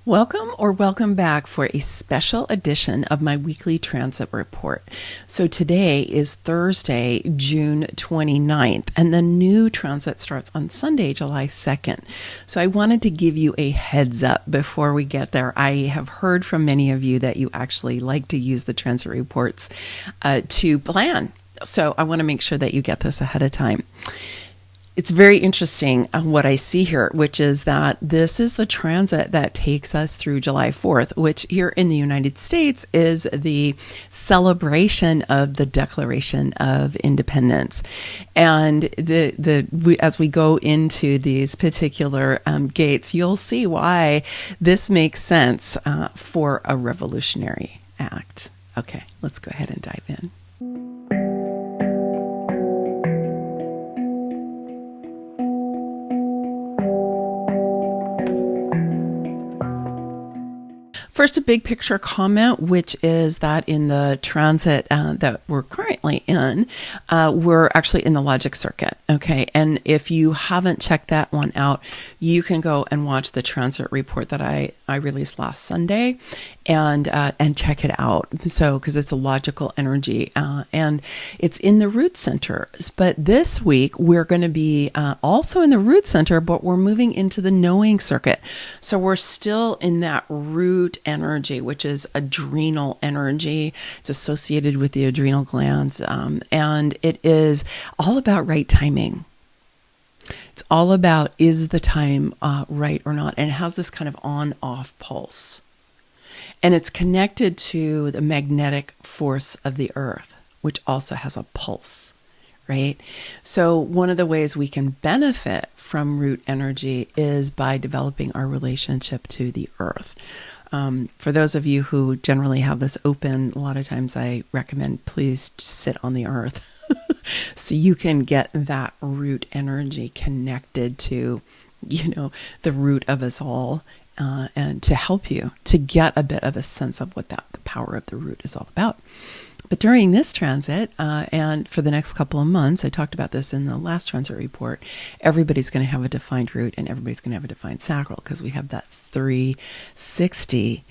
Welcome back for a special edition of my weekly transit report. So today is Thursday, June 29th, and the new transit starts on Sunday, July 2nd. So I wanted to give you a heads up before we get there. I have heard from many of you that you actually like to use the transit reports to plan. So I want to make sure that you get this ahead of time. It's very interesting what I see here, which is that this is the transit that takes us through July 4th, which here in the United States is the celebration of the Declaration of Independence. And as we go into these particular gates, you'll see why this makes sense for a revolutionary act. Okay, let's go ahead and dive in. First, a big picture comment, which is that in the transit that we're currently in, we're actually in the logic circuit. Okay. And if you haven't checked that one out, you can go and watch the transit report that I released last Sunday and check it out. So, because it's a logical energy and it's in the root center. But this week, we're going to be also in the root center, but we're moving into the knowing circuit. So we're still in that root energy, which is adrenal energy. It's associated with the adrenal glands, and it is all about right timing. It's all about, is the time right or not? And it has this kind of on-off pulse. And it's connected to the magnetic force of the earth, which also has a pulse, right? So one of the ways we can benefit from root energy is by developing our relationship to the earth. For those of you who generally have this open, a lot of times I recommend please sit on the earth so you can get that root energy connected to, the root of us all, and to help you to get a bit of a sense of what the power of the root is all about. But during this transit, and for the next couple of months, I talked about this in the last transit report, everybody's going to have a defined root and everybody's going to have a defined sacral because we have that 360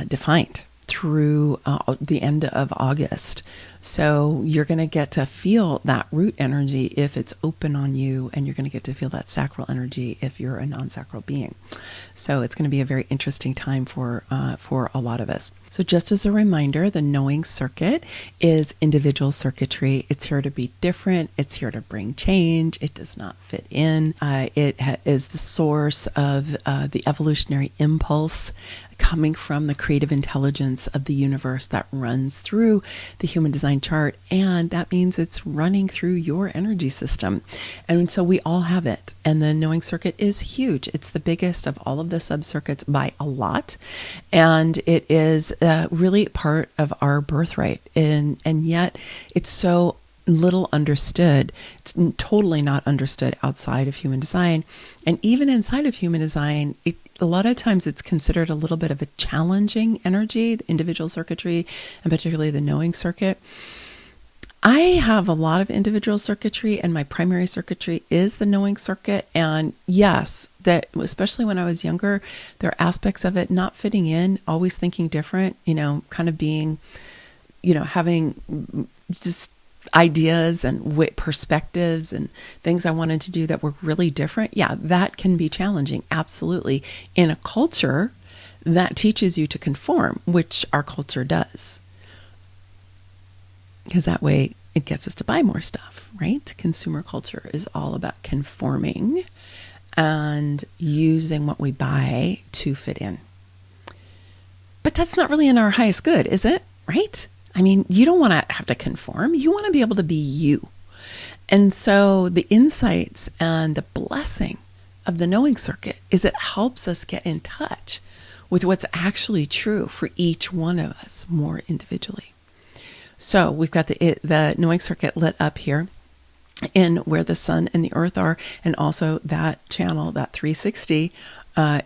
defined through the end of August. So you're going to get to feel that root energy if it's open on you, and you're going to get to feel that sacral energy if you're a non-sacral being. So it's going to be a very interesting time for a lot of us. So just as a reminder, the knowing circuit is individual circuitry. It's here to be different. It's here to bring change. It does not fit in. It is the source of the evolutionary impulse coming from the creative intelligence of the universe that runs through the human design chart. And that means it's running through your energy system. And so we all have it. And the knowing circuit is huge. It's the biggest of all of the subcircuits by a lot. And it is really part of our birthright. And yet it's so little understood. It's totally not understood outside of human design. And even inside of human design, a lot of times it's considered a little bit of a challenging energy, the individual circuitry, and particularly the knowing circuit. I have a lot of individual circuitry, and my primary circuitry is the knowing circuit. And yes, that especially when I was younger, there are aspects of it not fitting in, always thinking different, kind of being, having just ideas and perspectives and things I wanted to do that were really different. Yeah, that can be challenging. Absolutely. In a culture that teaches you to conform, which our culture does. Because that way it gets us to buy more stuff, right? Consumer culture is all about conforming and using what we buy to fit in. But that's not really in our highest good, is it? Right? I mean, you don't want to have to conform. You want to be able to be you. And so the insights and the blessing of the knowing circuit is it helps us get in touch with what's actually true for each one of us more individually. So we've got the knowing circuit lit up here in where the sun and the earth are, and also that channel, that 360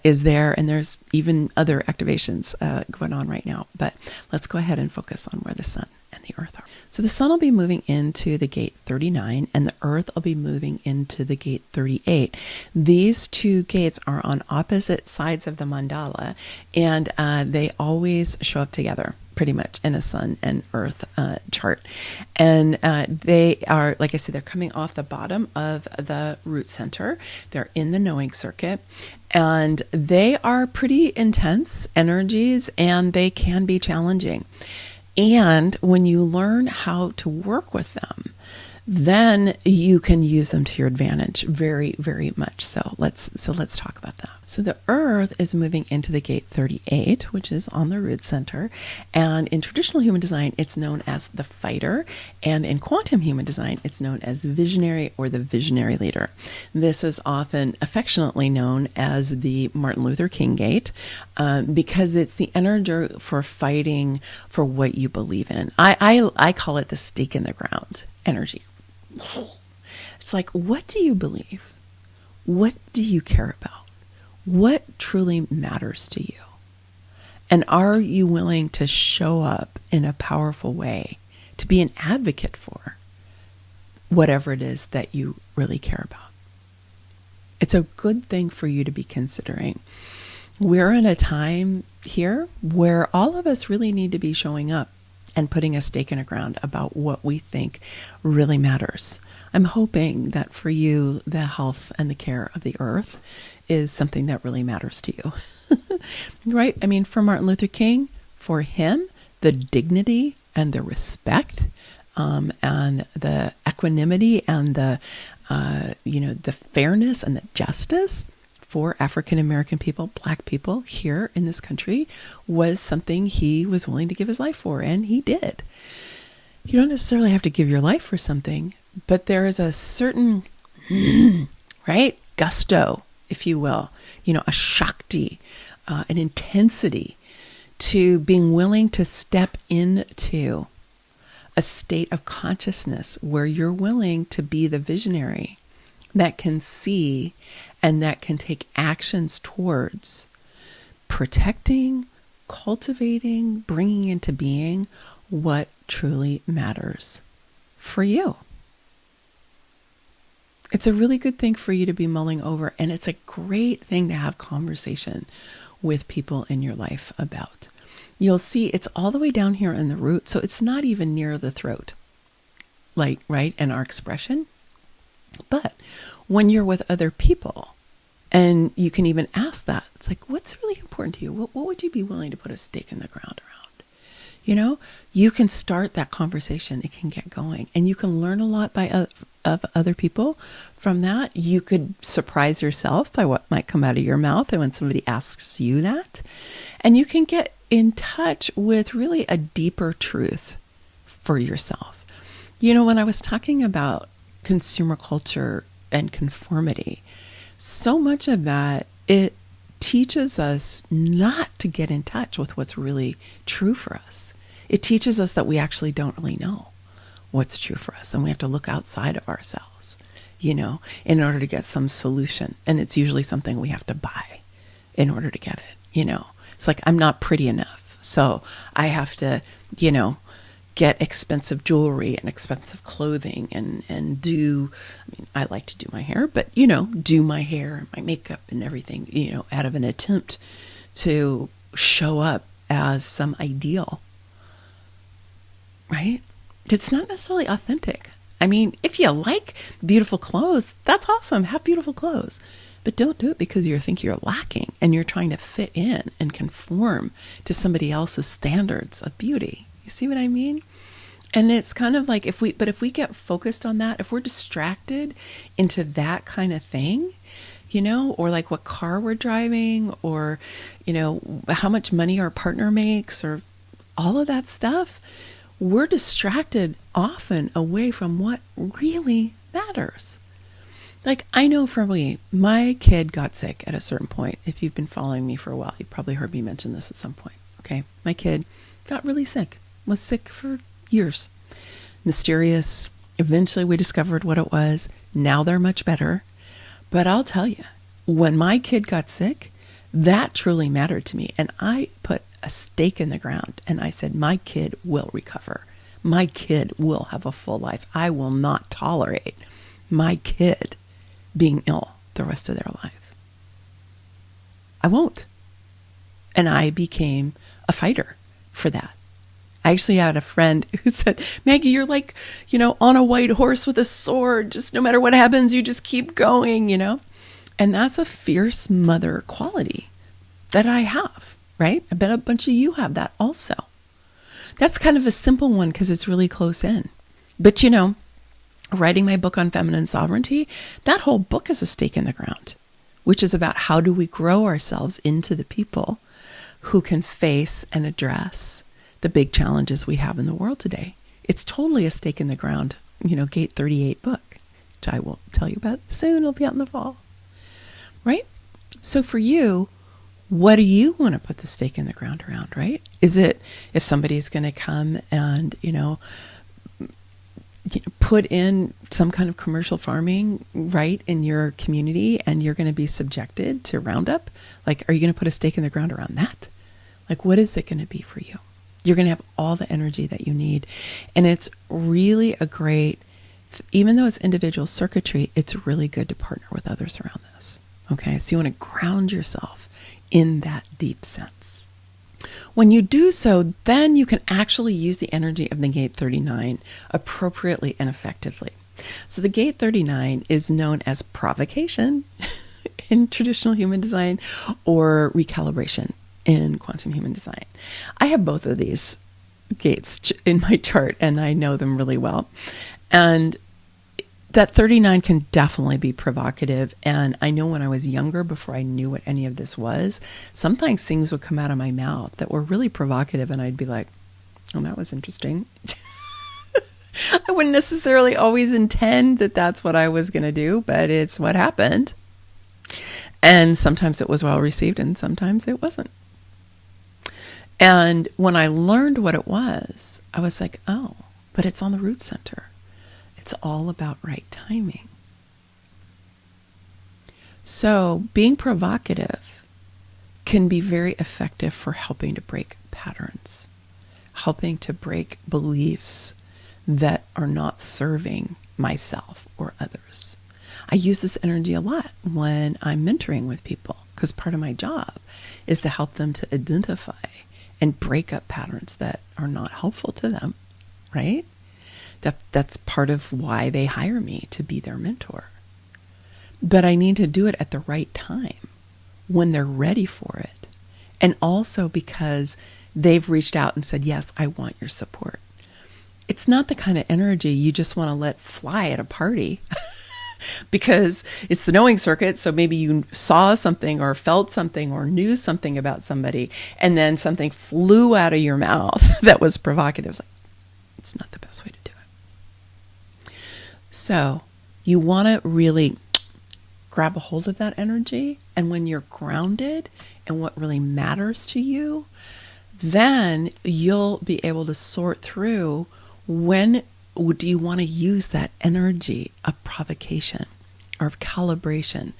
is there, and there's even other activations going on right now. But let's go ahead and focus on where the sun and the earth are. So the sun will be moving into the gate 39, and the earth will be moving into the gate 38. These two gates are on opposite sides of the mandala, and they always show up together, pretty much, in a sun and earth chart. And they are, like I said, they're coming off the bottom of the root center. They're in the knowing circuit, and they are pretty intense energies, and they can be challenging. And when you learn how to work with them, then you can use them to your advantage very, very much. So let's talk about that. So the earth is moving into the gate 38, which is on the root center. And in traditional human design, it's known as the fighter. And in quantum human design, it's known as visionary or the visionary leader. This is often affectionately known as the Martin Luther King gate, because it's the energy for fighting for what you believe in. I call it the stake in the ground energy. It's like, what do you believe? What do you care about? What truly matters to you? And are you willing to show up in a powerful way to be an advocate for whatever it is that you really care about? It's a good thing for you to be considering. We're in a time here where all of us really need to be showing up and putting a stake in the ground about what we think really matters. I'm hoping that for you, the health and the care of the earth is something that really matters to you. Right? I mean, for Martin Luther King, for him, the dignity and the respect and the equanimity and the fairness and the justice for African American people, Black people here in this country was something he was willing to give his life for, and he did. You don't necessarily have to give your life for something, but there is a certain, right, gusto, if you will, a shakti, an intensity to being willing to step into a state of consciousness where you're willing to be the visionary that can see and that can take actions towards protecting, cultivating, bringing into being what truly matters for you. It's a really good thing for you to be mulling over, and it's a great thing to have conversation with people in your life about. You'll see it's all the way down here in the root, so it's not even near the throat, like, right, in our expression. But when you're with other people, and you can even ask that, it's like, what's really important to you? What would you be willing to put a stake in the ground around? You can start that conversation. It can get going, and you can learn a lot of other people from that. You could surprise yourself by what might come out of your mouth and when somebody asks you that, and you can get in touch with really a deeper truth for yourself. When I was talking about consumer culture and conformity, so much of that, it teaches us not to get in touch with what's really true for us. It teaches us that we actually don't really know what's true for us, and we have to look outside of ourselves, in order to get some solution. And it's usually something we have to buy in order to get it. It's like, I'm not pretty enough, so I have to, get expensive jewelry and expensive clothing and do, I like to do my hair, but, do my hair and my makeup and everything, out of an attempt to show up as some ideal, right? It's not necessarily authentic. If you like beautiful clothes, that's awesome. Have beautiful clothes. But don't do it because you think you're lacking and you're trying to fit in and conform to somebody else's standards of beauty. You see what I mean? And it's kind of like if we get focused on that, if we're distracted into that kind of thing, or like what car we're driving, or, how much money our partner makes, or all of that stuff, we're distracted often away from what really matters. Like, I know for me, my kid got sick at a certain point. If you've been following me for a while, you've probably heard me mention this at some point. Okay. My kid got really sick, was sick for years. Mysterious. Eventually we discovered what it was. Now they're much better. But I'll tell you, when my kid got sick, That truly mattered to me. And I put a stake in the ground and I said, my kid will recover. My kid will have a full life. I will not tolerate my kid being ill the rest of their life. I won't. And I became a fighter for that. I actually had a friend who said, Maggie, you're like, on a white horse with a sword. Just no matter what happens, you just keep going, And that's a fierce mother quality that I have, right? I bet a bunch of you have that also. That's kind of a simple one because it's really close in. But writing my book on feminine sovereignty, that whole book is a stake in the ground, which is about how do we grow ourselves into the people who can face and address the big challenges we have in the world today. It's totally a stake in the ground, Gate 38 book, which I will tell you about soon. It'll be out in the fall, right? So for you, what do you want to put the stake in the ground around, right? Is it if somebody's going to come and, put in some kind of commercial farming, right, in your community and you're going to be subjected to Roundup? Like, are you going to put a stake in the ground around that? Like, what is it going to be for you? You're going to have all the energy that you need. And it's really a great, even though it's individual circuitry, it's really good to partner with others around this. Okay, so you want to ground yourself in that deep sense. When you do so, then you can actually use the energy of the Gate 39 appropriately and effectively. So the Gate 39 is known as Provocation in traditional human design or Re-Calibration in quantum human design. I have both of these gates in my chart and I know them really well. And that 39 can definitely be provocative. And I know when I was younger, before I knew what any of this was, sometimes things would come out of my mouth that were really provocative. And I'd be like, oh, that was interesting. I wouldn't necessarily always intend that that's what I was going to do, but it's what happened. And sometimes it was well received and sometimes it wasn't. And when I learned what it was, I was like, oh, but it's on the root center. It's all about right timing. So being provocative can be very effective for helping to break patterns, helping to break beliefs that are not serving myself or others. I use this energy a lot when I'm mentoring with people because part of my job is to help them to identify and break up patterns that are not helpful to them, right? That's part of why they hire me to be their mentor. But I need to do it at the right time when they're ready for it. And also because they've reached out and said, yes, I want your support. It's not the kind of energy you just want to let fly at a party because it's the knowing circuit. So maybe you saw something or felt something or knew something about somebody and then something flew out of your mouth that was provocative. It's not the best way to do it. So you want to really grab a hold of that energy. And when you're grounded in what really matters to you, then you'll be able to sort through when do you want to use that energy of provocation or of calibration,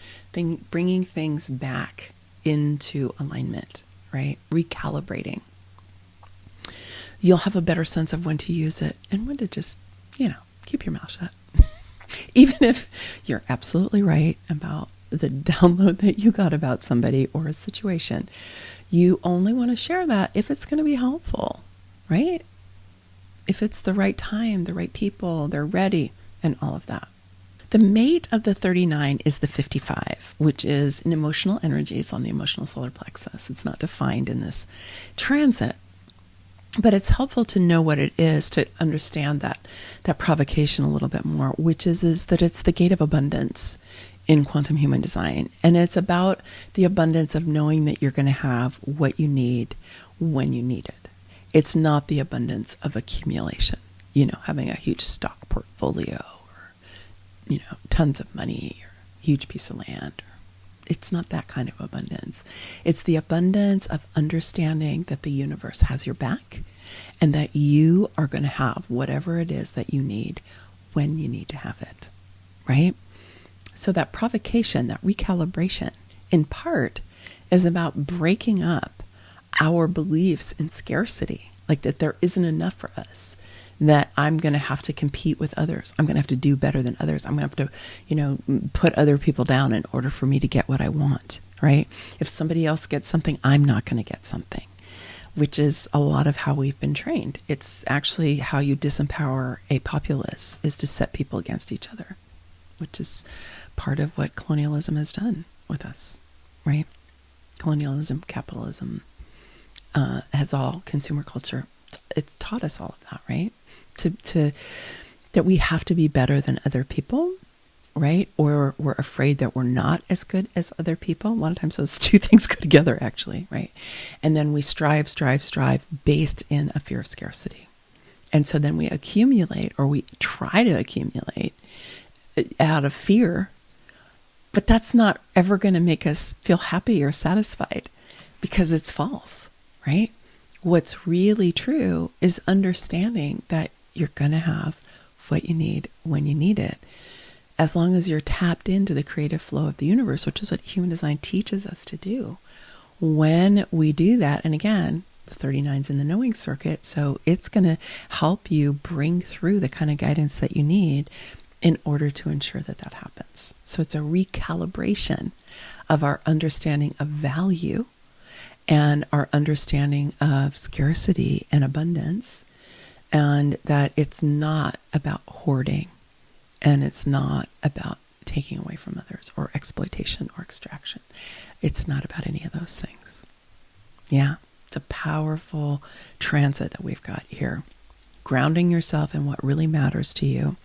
bringing things back into alignment, right? Recalibrating. You'll have a better sense of when to use it and when to just, keep your mouth shut. Even if you're absolutely right about the download that you got about somebody or a situation, you only want to share that if it's going to be helpful, right? If it's the right time, the right people, they're ready, and all of that. The mate of the 39 is the 55, which is an emotional energy. It's on the emotional solar plexus. It's not defined in this transit. But it's helpful to know what it is to understand that provocation a little bit more, which is that it's the gate of abundance in quantum human design. And it's about the abundance of knowing that you're going to have what you need when you need it. It's not the abundance of accumulation, having a huge stock portfolio or, tons of money or a huge piece of land. It's not that kind of abundance. It's the abundance of understanding that the universe has your back and that you are going to have whatever it is that you need when you need to have it, right? So that provocation, that recalibration, in part, is about breaking up our beliefs in scarcity, like that there isn't enough for us, that I'm going to have to compete with others. I'm going to have to do better than others. I'm going to have to, put other people down in order for me to get what I want, right? If somebody else gets something, I'm not going to get something, which is a lot of how we've been trained. It's actually how you disempower a populace, is to set people against each other, which is part of what colonialism has done with us, right? Colonialism, capitalism, has all consumer culture. It's taught us all of that, right? To that we have to be better than other people, right? Or we're afraid that we're not as good as other people. A lot of times those two things go together, actually, right? And then we strive based in a fear of scarcity. And so then we accumulate, or we try to accumulate out of fear, but that's not ever going to make us feel happy or satisfied, because it's false, right? What's really true is understanding that you're going to have what you need when you need it, as long as you're tapped into the creative flow of the universe, which is what human design teaches us to do. When we do that, and again, the 39's in the knowing circuit, so it's going to help you bring through the kind of guidance that you need in order to ensure that that happens. So it's a recalibration of our understanding of value and our understanding of scarcity and abundance, and that it's not about hoarding, and it's not about taking away from others, or exploitation or extraction. It's not about any of those things. Yeah, it's a powerful transit that we've got here. Grounding yourself in what really matters to you,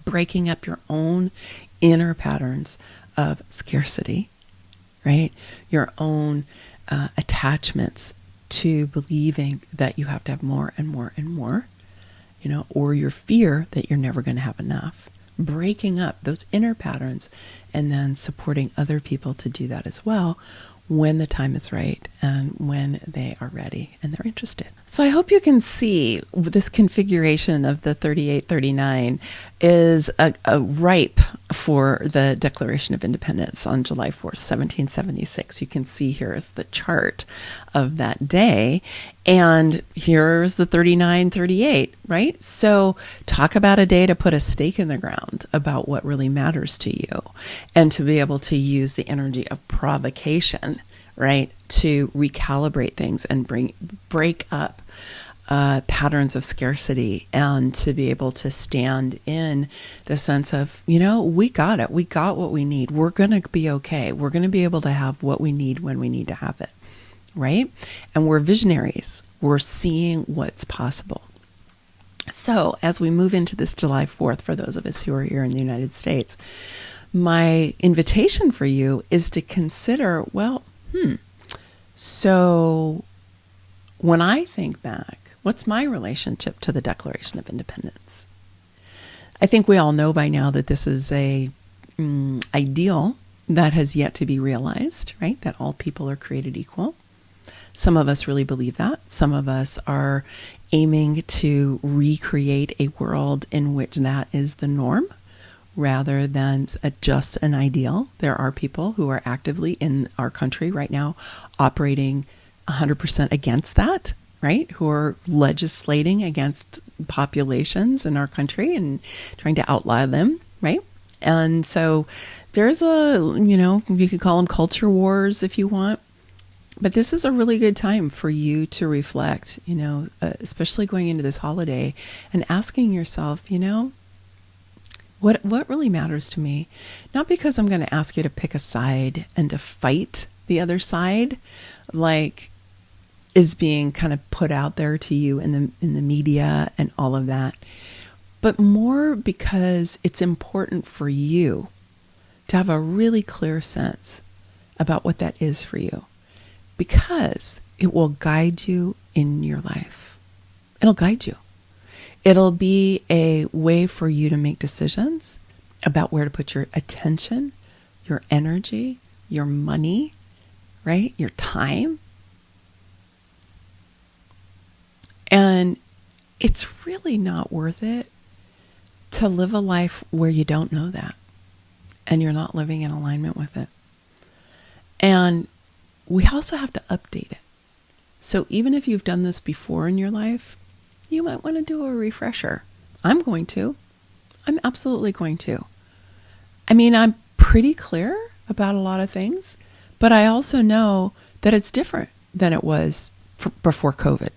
breaking up your own inner patterns of scarcity, right? Your own attachments to believing that you have to have more and more and more, or your fear that you're never going to have enough. Breaking up those inner patterns and then supporting other people to do that as well when the time is right and when they are ready and they're interested. So I hope you can see this configuration of the 3839 is a ripe for the Declaration of Independence on July 4th, 1776. You can see here is the chart of that day. And here's the 3938, right? So talk about a day to put a stake in the ground about what really matters to you, and to be able to use the energy of provocation, right, to recalibrate things and break up patterns of scarcity, and to be able to stand in the sense of, we got it. We got what we need. We're going to be okay. We're going to be able to have what we need when we need to have it, right? And we're visionaries. We're seeing what's possible. So as we move into this July 4th, for those of us who are here in the United States, my invitation for you is to consider, so when I think back, what's my relationship to the Declaration of Independence? I think we all know by now that this is a ideal that has yet to be realized, right? That all people are created equal. Some of us really believe that. Some of us are aiming to recreate a world in which that is the norm, rather than just an ideal. There are people who are actively in our country right now operating 100% against that, right? Who are legislating against populations in our country and trying to outlaw them, right? And so there's you could call them culture wars if you want. But this is a really good time for you to reflect, especially going into this holiday, and asking yourself, what really matters to me? Not because I'm going to ask you to pick a side and to fight the other side, like is being kind of put out there to you in the media and all of that, but more because it's important for you to have a really clear sense about what that is for you, because it will guide you in your life. It'll guide you. It'll be a way for you to make decisions about where to put your attention, your energy, your money, right? Your time. And it's really not worth it to live a life where you don't know that and you're not living in alignment with it. And we also have to update it. So even if you've done this before in your life, you might want to do a refresher. I'm going to. I'm absolutely going to. I mean, I'm pretty clear about a lot of things, but I also know that it's different than it was before COVID,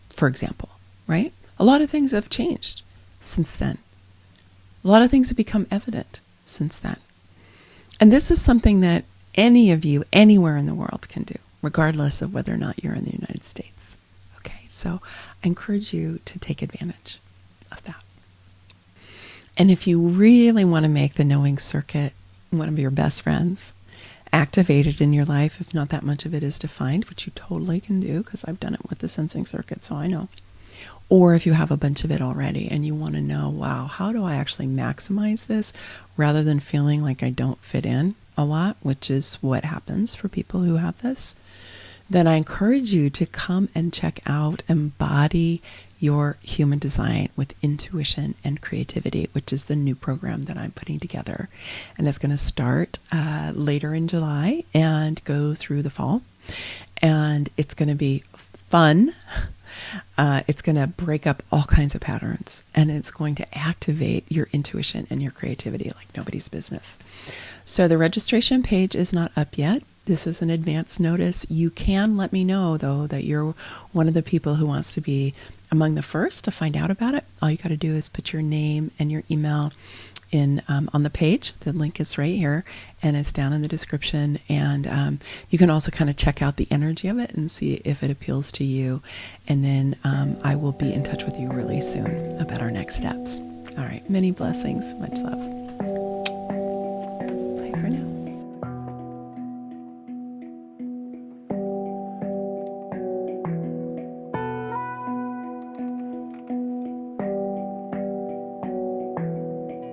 for example, right? A lot of things have changed since then. A lot of things have become evident since then. And this is something that any of you, anywhere in the world can do, regardless of whether or not you're in the United States. Okay, so I encourage you to take advantage of that. And if you really want to make the knowing circuit one of your best friends, activated in your life, if not that much of it is defined, which you totally can do, because I've done it with the sensing circuit, so I know. Or if you have a bunch of it already and you want to know, wow, how do I actually maximize this rather than feeling like I don't fit in a lot, which is what happens for people who have this, then I encourage you to come and check out Embody Your Human Design with Intuition and Creativity, which is the new program that I'm putting together. And it's going to start later in July and go through the fall. And it's going to be fun. It's going to break up all kinds of patterns, and it's going to activate your intuition and your creativity like nobody's business. So the registration page is not up yet. This is an advance notice. You can let me know, though, that you're one of the people who wants to be among the first to find out about it. All you got to do is put your name and your email in on the page. The link is right here, and it's down in the description. And you can also kind of check out the energy of it and see if it appeals to you. And then I will be in touch with you really soon about our next steps. All right. Many blessings. Much love.